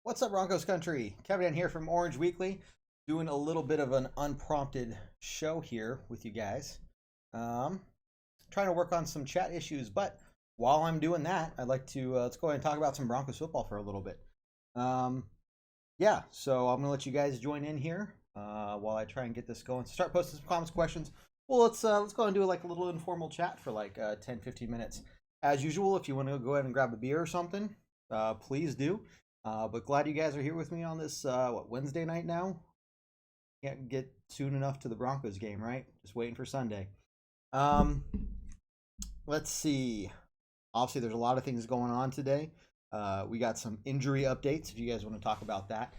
What's up, Broncos Country? Kevin here from Orange Weekly, doing a little bit of an unprompted show here with you guys. Um, Trying to work on some chat issues, but while I'm doing that, I'd like to let's go ahead and talk about some Broncos football for a little bit. Um, yeah, so I'm gonna let you guys join in here while I try and get this going. So start posting some comments, questions. Well, let's go and do like a little informal chat for like 10, 15 minutes. As usual, if you want to go ahead and grab a beer or something, please do. But glad you guys are here with me on this Wednesday night now. Can't get soon enough to the Broncos game, right? Just waiting for Sunday. Um, let's see. Obviously, there's a lot of things going on today. We got some injury updates. If you guys want to talk about that,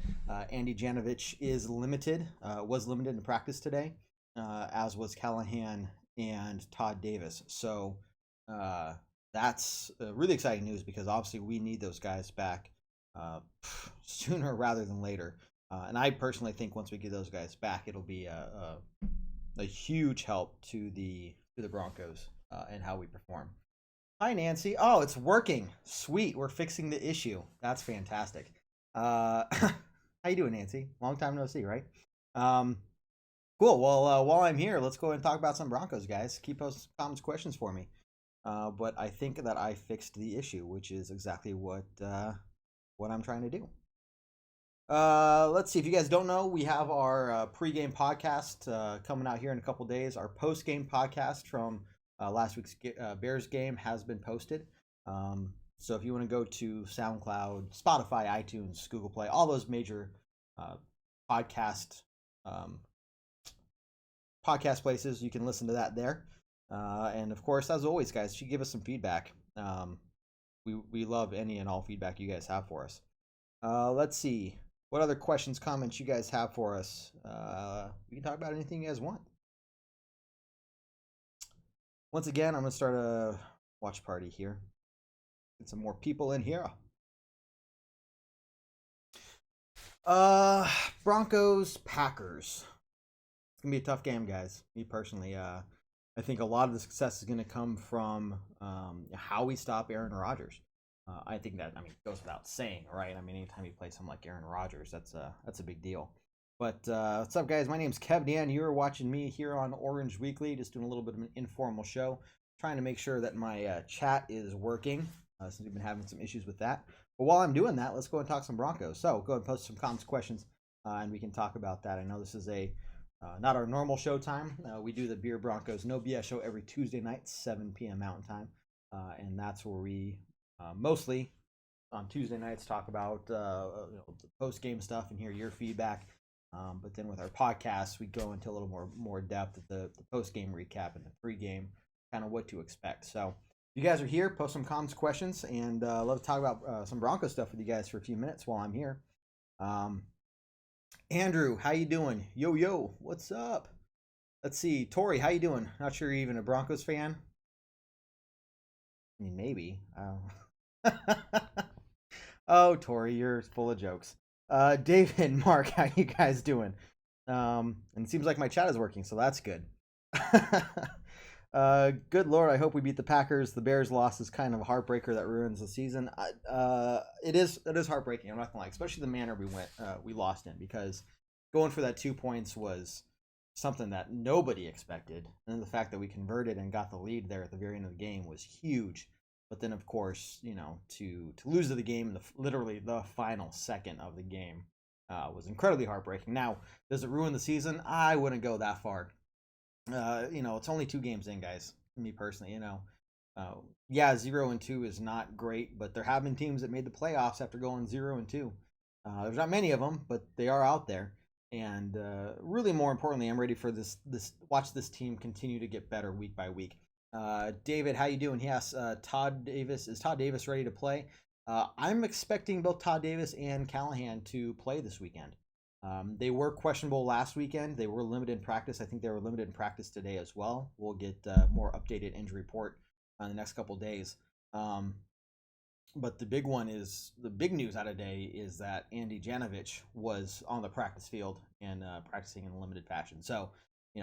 Andy Janovich is limited. Was limited in practice today, as was Callahan and Todd Davis. So that's really exciting news because obviously we need those guys back uh, sooner rather than later. And I personally think once we get those guys back, it'll be a huge help to the Broncos and how we perform. Hi, Nancy. Oh, it's working. Sweet. We're fixing the issue. That's fantastic. How you doing, Nancy? Long time no see, right? Um, cool. Well, while I'm here, let's go ahead and talk about some Broncos, guys. Keep those comments, questions for me. But I think that I fixed the issue, which is exactly what I'm trying to do. Let's see. If you guys don't know, we have our pregame podcast coming out here in a couple days. Our postgame podcast from last week's Bears game has been posted. So if you want to go to SoundCloud, Spotify, iTunes, Google Play, all those major uh, podcast um, podcast places, you can listen to that there. And of course, as always, guys, if you give us some feedback, we love any and all feedback you guys have for us. Let's see. What other questions, comments you guys have for us? We can talk about anything you guys want. Once again, I'm going to start a watch party here. Get some more people in here. Broncos, Packers. It's going to be a tough game, guys. Me personally, I think a lot of the success is going to come from how we stop Aaron Rodgers. I think that it goes without saying, right? Anytime you play someone like Aaron Rodgers, that's a big deal. But what's up, guys? My name's Kev Dan. You're watching me here on Orange Weekly, just doing a little bit of an informal show, trying to make sure that my chat is working since we've been having some issues with that. But while I'm doing that, let's go and talk some Broncos. So go ahead and post some comments, questions, and we can talk about that. I know this is a not our normal show time. We do the Beer Broncos No BS show every Tuesday night, 7 p.m. Mountain Time, and that's where we mostly on Tuesday nights talk about the post game stuff and hear your feedback. But then with our podcast, we go into a little more depth at the post game recap and the pre-game, kind of what to expect. So if you guys are here, post some comments, questions, and love to talk about some Broncos stuff with you guys for a few minutes while I'm here. Andrew, how you doing? Yo, what's up? Let's see, Tori, how you doing? Not sure you're even a Broncos fan. Maybe. Oh, Tori, you're full of jokes. David, Mark, how you guys doing? And it seems like my chat is working, so that's good. Good Lord, I hope we beat the Packers. The Bears loss is kind of a heartbreaker that ruins the season. It is heartbreaking. I'm not gonna lie, especially the manner we lost in, because going for that 2 points was something that nobody expected, and then the fact that we converted and got the lead there at the very end of the game was huge. But then, of course, to lose to the game in literally the final second of the game was incredibly heartbreaking. Now, does it ruin the season? I wouldn't go that far. It's only 2 games in, guys. Me personally, yeah, 0-2 is not great, but there have been teams that made the playoffs after going 0-2. There's not many of them, but they are out there. And really, more importantly, I'm ready for this. Watch this team continue to get better week by week. David, how you doing? Yes, Todd Davis. Is Todd Davis ready to play? I'm expecting both Todd Davis and Callahan to play this weekend. They were questionable last weekend. They were limited in practice. I think they were limited in practice today as well. We'll get more updated injury report in the next couple of days. But the big news out of today is that Andy Janovich was on the practice field and practicing in a limited fashion. So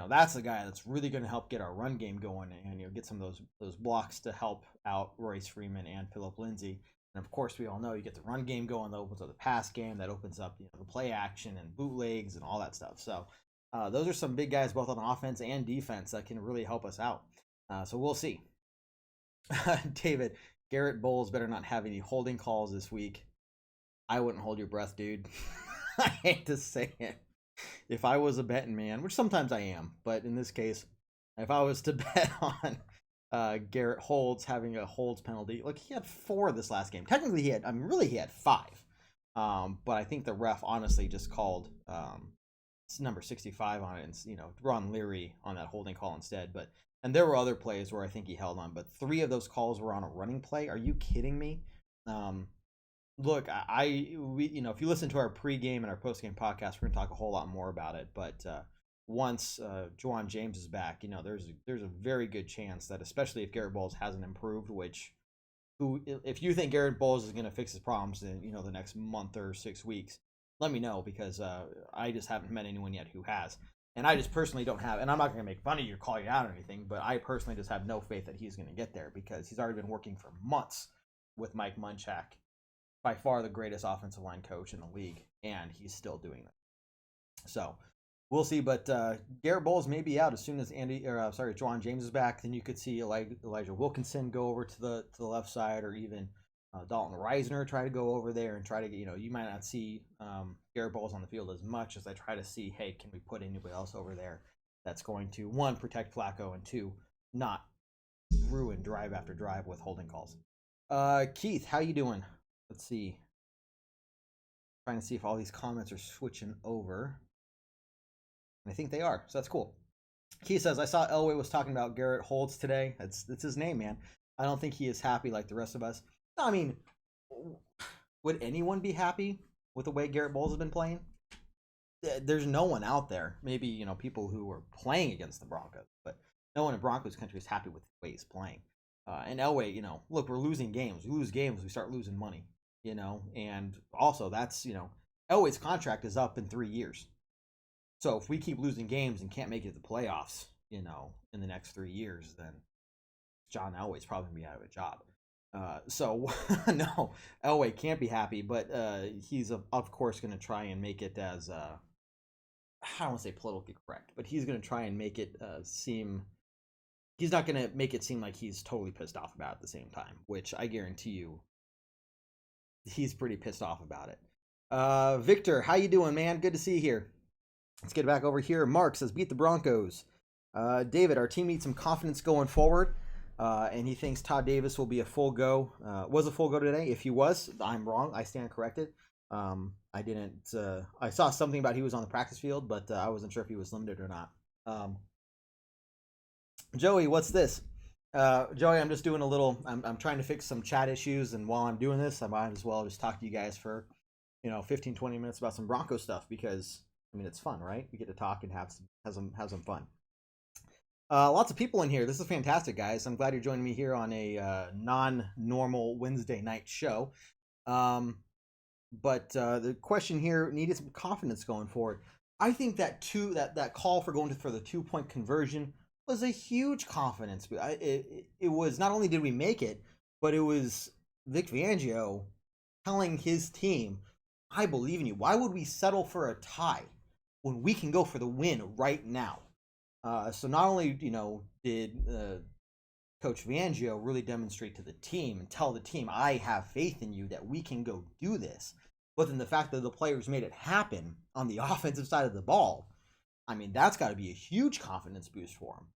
that's the guy that's really going to help get our run game going and get some of those blocks to help out Royce Freeman and Phillip Lindsay. And of course, we all know you get the run game going, that opens up the pass game, that opens up the play action and bootlegs and all that stuff. So those are some big guys both on offense and defense that can really help us out. So we'll see. David, Garrett Bowles better not have any holding calls this week. I wouldn't hold your breath, dude. I hate to say it. If I was a betting man, which sometimes I am, but in this case, if I was to bet on Garrett Holds having a holds penalty, like he had 4 this last game. Technically, he had 5. But I think the ref honestly just called number 65 on it, and Ron Leary on that holding call instead. And there were other plays where I think he held on, but 3 of those calls were on a running play. Are you kidding me? Look, if you listen to our pregame and our postgame podcast, we're gonna talk a whole lot more about it. But once Juwan James is back, there's a very good chance that, especially if Garrett Bowles hasn't improved, if you think Garrett Bowles is gonna fix his problems in the next month or 6 weeks, let me know, because I just haven't met anyone yet who has. And I just personally don't have, and I'm not going to make fun of you or call you out or anything, but I personally just have no faith that he's going to get there, because he's already been working for months with Mike Munchak, by far the greatest offensive line coach in the league, and he's still doing that. So we'll see, but Garrett Bowles may be out as soon as Juwan James is back. Then you could see Elijah Wilkinson go over to the left side, or even Dalton Reisner try to go over there and try to get, you might not see Garrett Bowles on the field as much as I try to see, hey, can we put anybody else over there that's going to, 1, protect Flacco, and 2, not ruin drive after drive with holding calls. Keith, how you doing? Let's see. Trying to see if all these comments are switching over. And I think they are, so that's cool. Keith says, I saw Elway was talking about Garrett Holds today. That's his name, man. I don't think he is happy like the rest of us. I mean, would anyone be happy with the way Garrett Bowles has been playing? There's no one out there. Maybe, people who are playing against the Broncos, but no one in Broncos country is happy with the way he's playing. And Elway, look, we're losing games. We lose games, we start losing money, and also that's, Elway's contract is up in 3 years. So if we keep losing games and can't make it to the playoffs, in the next 3 years, then John Elway's probably going to be out of a job. So no, Elway can't be happy, but he's of course going to try and make it as I don't want to say politically correct, but he's going to try and make it seem, he's not going to make it seem like he's totally pissed off about it at the same time, which I guarantee you he's pretty pissed off about it. Victor, how you doing, man? Good to see you here. Let's get back over here. Mark says, beat the Broncos. David, our team needs some confidence going forward. And he thinks Todd Davis will be a full go. Was a full go today. If he was, I'm wrong. I stand corrected. I didn't. I saw something about he was on the practice field, but I wasn't sure if he was limited or not. Joey, what's this? Joey, I'm just doing a little. I'm trying to fix some chat issues, and while I'm doing this, I might as well just talk to you guys for 15, 20 minutes about some Bronco stuff, because it's fun, right? We get to talk and have some fun. Lots of people in here. This is fantastic, guys. I'm glad you're joining me here on a non-normal Wednesday night show. But the question here, needed some confidence going forward. I think that call for going for the 2-point conversion was a huge confidence. It was, not only did we make it, but it was Vic Fangio telling his team, I believe in you. Why would we settle for a tie when we can go for the win right now? So not only, did Coach Fangio really demonstrate to the team and tell the team, I have faith in you that we can go do this, but then the fact that the players made it happen on the offensive side of the ball, that's got to be a huge confidence boost for them.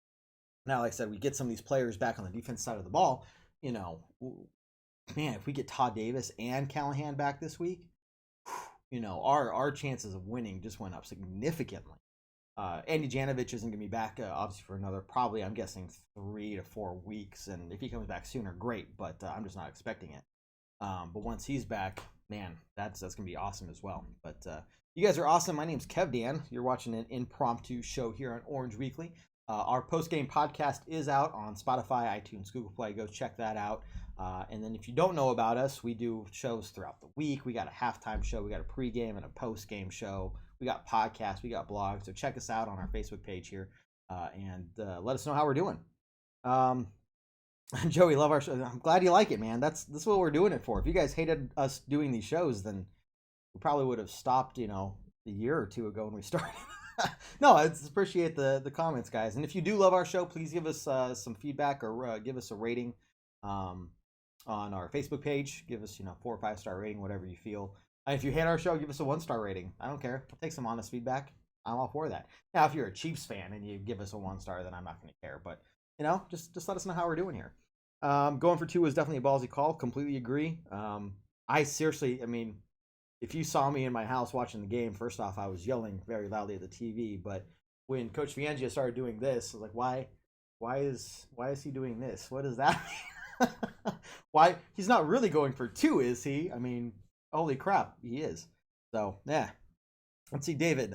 Now, like I said, we get some of these players back on the defense side of the ball, man, if we get Todd Davis and Callahan back this week, our chances of winning just went up significantly. Andy Janovich isn't going to be back, obviously, for another, probably, I'm guessing, 3 to 4 weeks. And if he comes back sooner, great, but I'm just not expecting it. But once he's back, man, that's going to be awesome as well. But you guys are awesome. My name's Kev Dan. You're watching an impromptu show here on Orange Weekly. Our post-game podcast is out on Spotify, iTunes, Google Play. Go check that out. And then if you don't know about us, we do shows throughout the week. We got a halftime show. We got a pregame and a postgame show. We got podcasts. We got blogs. So check us out on our Facebook page here and let us know how we're doing. Joey, love our show. I'm glad you like it, man. That's what we're doing it for. If you guys hated us doing these shows, then we probably would have stopped, a year or two ago when we started. No, I just appreciate the comments, guys. And if you do love our show, please give us some feedback or give us a rating um, on our Facebook page. Give us 4 or 5 star rating, whatever you feel. And if you hate our show, give us a 1 star rating. I don't care. I'll take some honest feedback. I'm all for that. Now, if you're a Chiefs fan and you give us a 1 star, then I'm not going to care. But just let us know how we're doing here. Going for 2 was definitely a ballsy call. Completely agree. I seriously, I mean, if you saw me in my house watching the game, first off, I was yelling very loudly at the TV. But when Coach Fiangia started doing this, I was like, why is he doing this? What does that mean? Why he's not really going for 2, is he? I mean, holy crap, he is. So yeah. Let's see, David.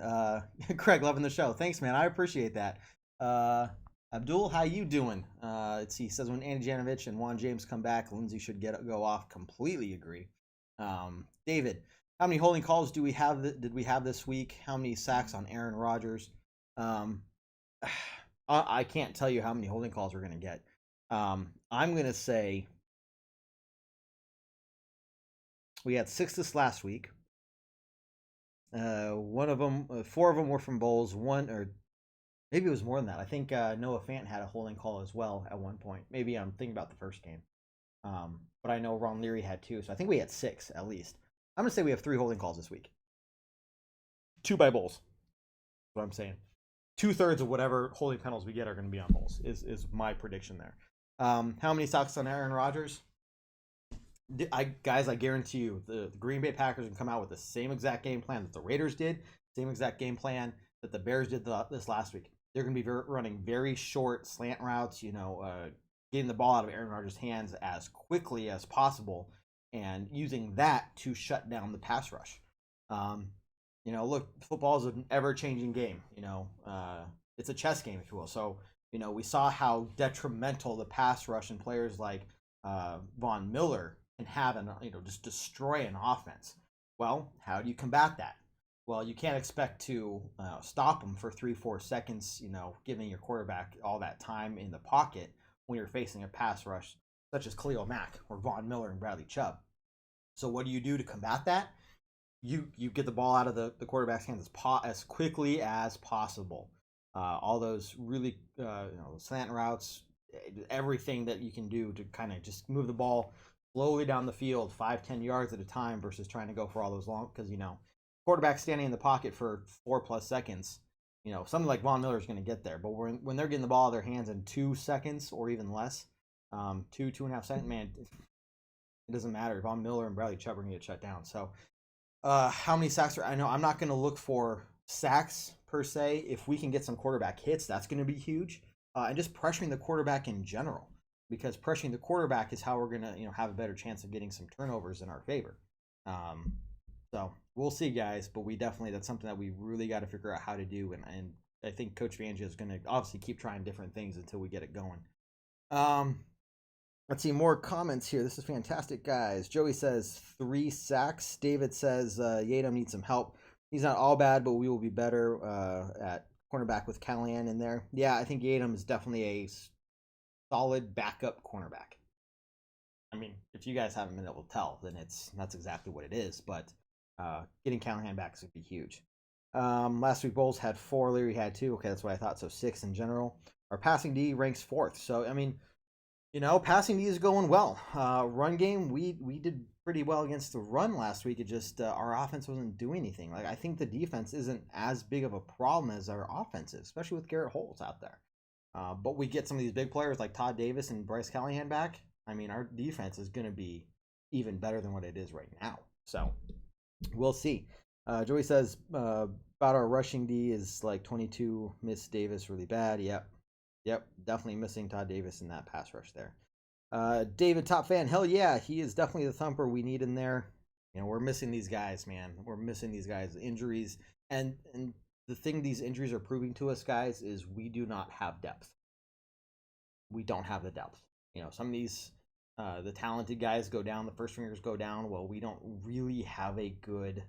Craig, loving the show. Thanks, man. I appreciate that. Uh, Abdul, how you doing? Let's see. He says when Andy Janovich and Juan James come back, Lindsey should go off. Completely agree. David, how many holding calls did we have this week? How many sacks on Aaron Rodgers? Um, I can't tell you how many holding calls we're gonna get. I'm gonna say we had 6 this last week. One of them, 4 of them were from Bowles. One, or maybe it was more than that. I think Noah Fant had a holding call as well at one point. Maybe I'm thinking about the first game. But I know Ron Leary had 2, so I think we had 6 at least. I'm gonna say we have 3 holding calls this week. 2 by Bowles. That's what I'm saying. 2/3 of whatever holding penalties we get are going to be on Bowles. Is my prediction there. How many sacks on Aaron Rodgers? I guarantee you, the Green Bay Packers can come out with the same exact game plan that the Raiders did, same exact game plan that the Bears did this last week. They're going to be running very short slant routes, getting the ball out of Aaron Rodgers' hands as quickly as possible, and using that to shut down the pass rush. Look, football is an ever-changing game. It's a chess game, if you will. So, we saw how detrimental the pass rush and players like Von Miller can have and just destroy an offense. Well, how do you combat that? Well, you can't expect to stop them for 3-4 seconds, giving your quarterback all that time in the pocket when you're facing a pass rush such as Khalil Mack or Von Miller and Bradley Chubb. So what do you do to combat that? You get the ball out of the quarterback's hands as quickly as possible. All those really slant routes, everything that you can do to kind of just move the ball slowly down the field 5-10 yards at a time versus trying to go for all those long, because quarterback standing in the pocket for 4+ seconds, something like Von Miller is going to get there, but when they're getting the ball out of their hands in 2 seconds or even less, 2.5 seconds, man, it doesn't matter. Von Miller and Bradley Chubb are going to get shut down. So how many sacks I know I'm not going to look for sacks per se. If we can get some quarterback hits, that's going to be huge. And just pressuring the quarterback in general, because pressuring the quarterback is how we're going to have a better chance of getting some turnovers in our favor. So we'll see, guys, but that's something that we really got to figure out how to do, and I think Coach Fangio is going to obviously keep trying different things until we get it going. Let's see more comments here. This is fantastic, guys. Joey says 3 sacks. David says Yadam needs some help. He's not all bad, but we will be better at cornerback with Callahan in there. Yeah, I think Yadam is definitely a solid backup cornerback. I mean, if you guys haven't been able to tell, then that's exactly what it is. But getting Callahan back is going to be huge. Last week, Bowles had 4. Leary had 2. Okay, that's what I thought. So 6 in general. Our passing D ranks 4th. So, I mean, passing D is going well. Run game, we did pretty well against the run last week. It just our offense wasn't doing anything. Like, I think the defense isn't as big of a problem as our offense is, especially with Garrett Holt out there. But we get some of these big players like Todd Davis and Bryce Callahan back. I mean, our defense is going to be even better than what it is right now. So we'll see. Joey says about our rushing D is like 22. Miss Davis really bad. Yep, definitely missing Todd Davis in that pass rush there. David, top fan, hell yeah, he is definitely the thumper we need in there. We're missing these guys, man. We're missing these guys. Injuries, and the thing these injuries are proving to us, guys, is we do not have depth. We don't have the depth. Some of these, the talented guys go down, the first stringers go down. Well, we don't really have a good,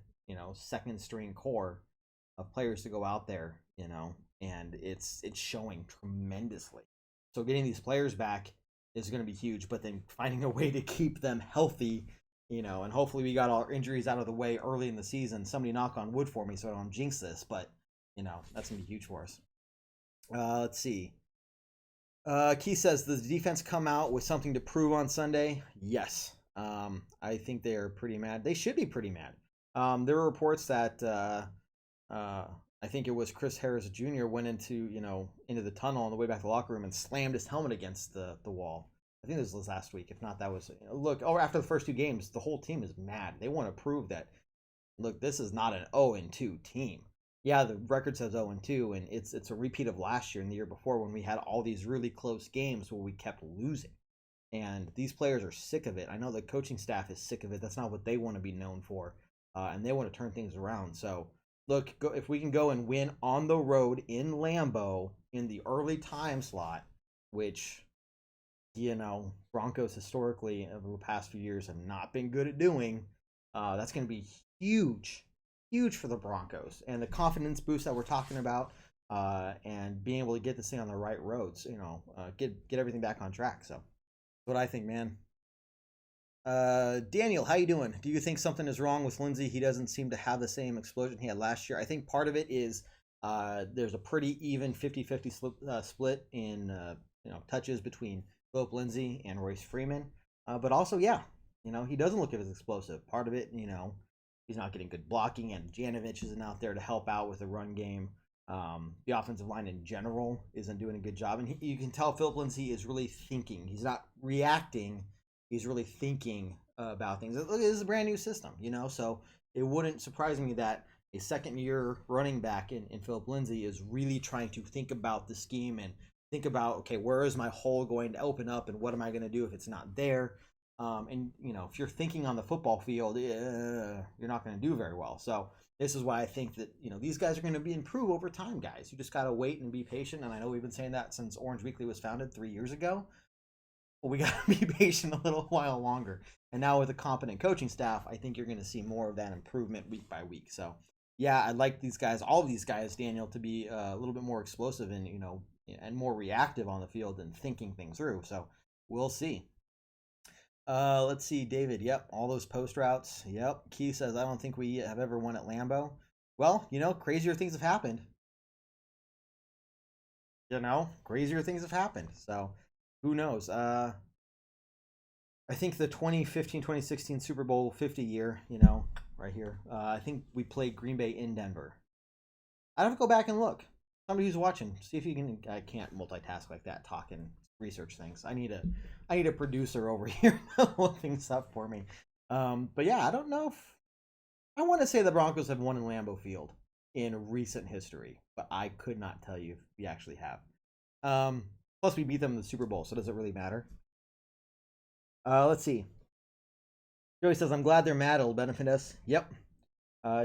second string core of players to go out there, and it's showing tremendously. So getting these players back is going to be huge. But then finding a way to keep them healthy, and hopefully we got our injuries out of the way early in the season. Somebody knock on wood for me so I don't jinx this, but that's going to be huge for us. Let's see. Keith says, does the defense come out with something to prove on Sunday? Yes. I think they are pretty mad. They should be pretty mad. There were reports that I think it was Chris Harris Jr. went into the tunnel on the way back to the locker room and slammed his helmet against the wall. I think this was last week. If not, that was after the first two games, the whole team is mad. They want to prove that this is not an 0-2 team. Yeah, the record says 0-2, and it's a repeat of last year and the year before when we had all these really close games where we kept losing. And these players are sick of it. I know the coaching staff is sick of it. That's not what they want to be known for, and they want to turn things around. So, if we can go and win on the road in Lambeau in the early time slot, which, Broncos historically over the past few years have not been good at doing, that's going to be huge for the Broncos, and the confidence boost that we're talking about, and being able to get this thing on the right roads, get everything back on track. So, that's what I think, man. Daniel, how you doing? Do you think something is wrong with Lindsey? He doesn't seem to have the same explosion he had last year. I think part of it is there's a pretty even 50-50 split in touches between Philip Lindsay and Royce Freeman. But also, he doesn't look as explosive. Part of it, he's not getting good blocking, and Janovich isn't out there to help out with the run game. The offensive line in general isn't doing a good job, and you can tell Philip Lindsay is really thinking. He's not reacting. He's really thinking about things. Look, this is a brand new system, so it wouldn't surprise me that a second-year running back in Philip Lindsay is really trying to think about the scheme and think about, okay, where is my hole going to open up, and what am I going to do if it's not there? And if you're thinking on the football field, you're not going to do very well. So this is why I think that these guys are going to improve over time, guys. You just got to wait and be patient. And I know we've been saying that since Orange Weekly was founded 3 years ago. But we got to be patient a little while longer. And now with a competent coaching staff, I think you're going to see more of that improvement week by week. So yeah, I'd like these guys, all of these guys, Daniel, to be a little bit more explosive and and more reactive on the field and thinking things through. So we'll see. Let's see, David. Yep, all those post routes. Yep. Keith says, I don't think we have ever won at Lambeau. Well, crazier things have happened. Crazier things have happened. So who knows? I think the 2015-2016 Super Bowl 50 year, right here. I think we played Green Bay in Denver. I'd have to go back and look. Somebody who's watching, see if you can. I can't multitask like that, talk and research things. I need a producer over here to look things up for me. But yeah, I don't know if I want to say the Broncos have won in Lambeau Field in recent history, but I could not tell you if we actually have. Plus, we beat them in the Super Bowl, so does it really matter? Let's see. Joey says, I'm glad they're mad. It'll benefit us. Yep.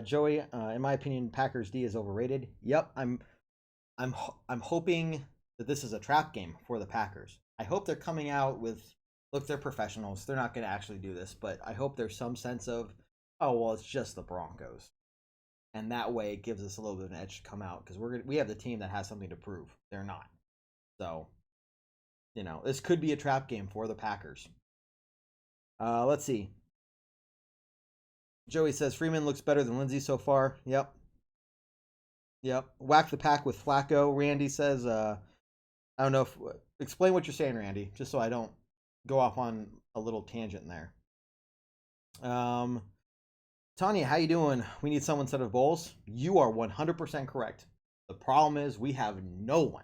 Joey, in my opinion, Packers D is overrated. Yep. I'm hoping that this is a trap game for the Packers. I hope they're coming out with, look, they're professionals. They're not going to actually do this, but I hope there's some sense of, oh, well, it's just the Broncos. And that way it gives us a little bit of an edge to come out because we have the team that has something to prove. They're not. So, this could be a trap game for the Packers. Let's see. Joey says, Freeman looks better than Lindsey so far. Yep. Whack the pack with Flacco. Randy says, I don't know if, explain what you're saying, Randy, just so I don't go off on a little tangent there. Tanya, how you doing? We need someone instead of Bowles. You are 100% correct. The problem is we have no one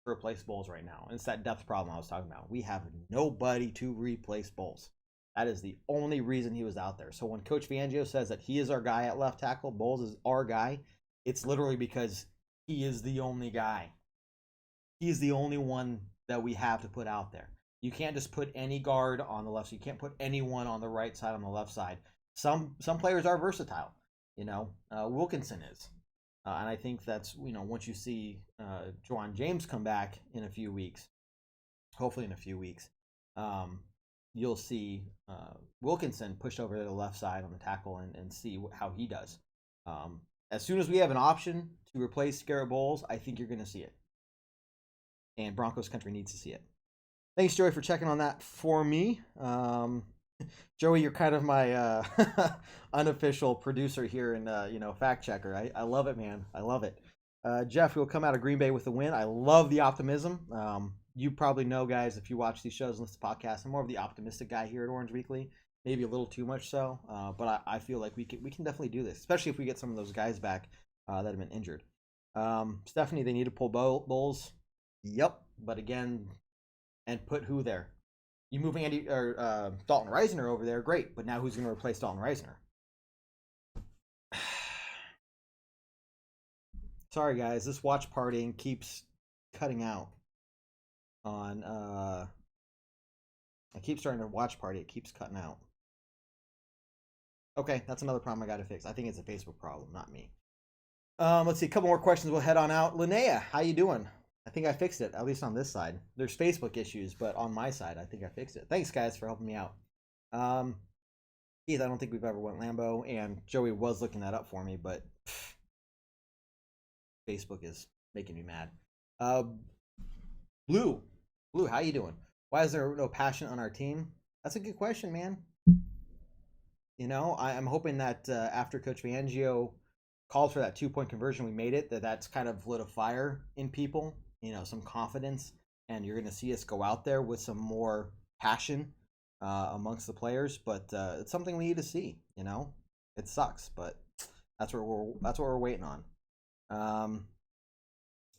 to replace Bowles right now. And it's that depth problem I was talking about. We have nobody to replace Bowles. That is the only reason he was out there. So when Coach Fangio says that he is our guy at left tackle, Bowles is our guy, it's literally because he is the only guy. He is the only one that we have to put out there. You can't just put any guard on the left side. You can't put anyone on the right side on the left side. Some players are versatile. Wilkinson is. And I think that's, once you see Juwan James come back in a few weeks, hopefully in a few weeks, you'll see Wilkinson push over to the left side on the tackle and see how he does. As soon as we have an option to replace Garrett Bowles, I think you're going to see it. And Broncos Country needs to see it. Thanks, Joey, for checking on that for me. Joey, you're kind of my unofficial producer here and fact checker. I love it, man. I love it. Jeff, we'll come out of Green Bay with the win. I love the optimism. You probably know, guys, if you watch these shows and listen to podcasts, I'm more of the optimistic guy here at Orange Weekly. Maybe a little too much so, but I feel like we can definitely do this, especially if we get some of those guys back that have been injured. Stephanie, they need to pull Bowles. Yep, but again, and put who there? You moving Dalton Reisner over there, great, but now who's going to replace Dalton Reisner? Sorry, guys, this watch partying keeps cutting out on. I keep starting to watch party, it keeps cutting out. Okay, that's another problem I got to fix. I think it's a Facebook problem, not me. Let's see, a couple more questions. We'll head on out. Linnea, how you doing? I think I fixed it, at least on this side. There's Facebook issues, but on my side, I think I fixed it. Thanks, guys, for helping me out. Keith, I don't think we've ever went Lambeau, and Joey was looking that up for me, but Facebook is making me mad. Blue, how you doing? Why is there no passion on our team? That's a good question, man. I'm hoping that after Coach Fangio called for that 2-point conversion, we made it. That's kind of lit a fire in people, some confidence, and you're going to see us go out there with some more passion amongst the players. But it's something we need to see. It sucks, but that's what we're waiting on.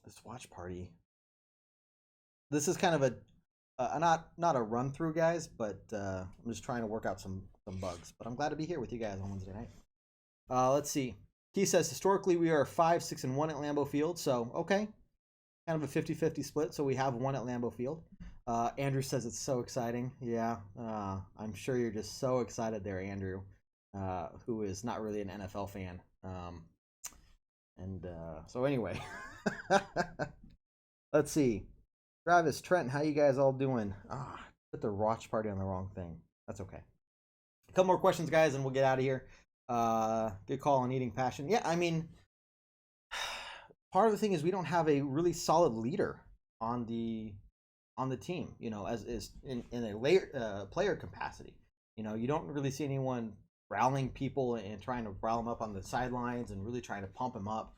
This watch party. This is kind of a not a run through, guys, but I'm just trying to work out some bugs. But I'm glad to be here with you guys on Wednesday night. Let's see. He says historically we are 5-6-1 at Lambeau Field, so okay, kind of a 50-50 split. So we have one at Lambeau Field. Andrew says it's so exciting. Yeah, I'm sure you're just so excited there, Andrew, who is not really an NFL fan. So anyway, let's see. Travis, Trent, how you guys all doing? Put the watch party on the wrong thing. That's okay. A couple more questions, guys, and we'll get out of here. Good call on eating passion. Yeah, I mean, part of the thing is we don't have a really solid leader on the team. As is in a player capacity. You don't really see anyone rallying people and trying to rile them up on the sidelines and really trying to pump them up.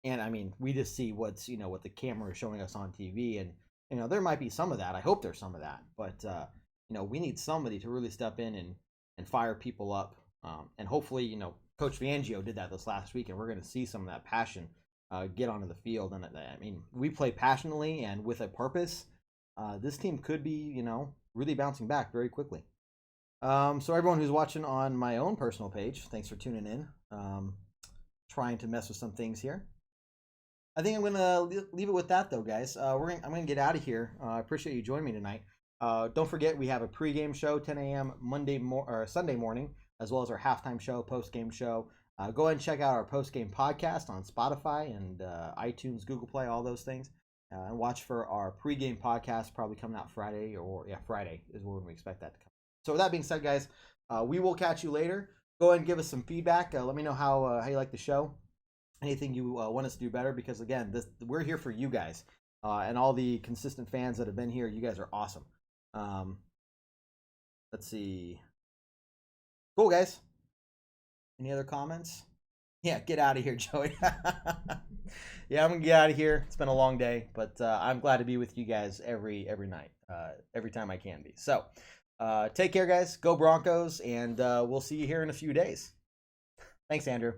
And I mean, we just see what the camera is showing us on TV, and there might be some of that. I hope there's some of that, but we need somebody to really step in and fire people up. And hopefully, Coach Fangio did that this last week, and we're going to see some of that passion get onto the field. And I mean, we play passionately and with a purpose. This team could be, really bouncing back very quickly. So everyone who's watching on my own personal page, thanks for tuning in. Trying to mess with some things here. I think I'm gonna leave it with that, though, guys. I'm gonna get out of here. I appreciate you joining me tonight. Don't forget, we have a pregame show, 10 a.m. Sunday morning, as well as our halftime show, postgame show. Go ahead and check out our postgame podcast on Spotify and iTunes, Google Play, all those things. And watch for our pregame podcast, probably coming out Friday, Friday is when we expect that to come. So with that being said, guys, we will catch you later. Go ahead and give us some feedback. Let me know how you like the show. Anything you want us to do better, because again, we're here for you guys and all the consistent fans that have been here. You guys are awesome. Let's see. Cool, guys. Any other comments? Yeah, get out of here, Joey. Yeah, I'm gonna get out of here. It's been a long day, but I'm glad to be with you guys every night, every time I can be. So take care, guys. Go Broncos, and we'll see you here in a few days. Thanks, Andrew.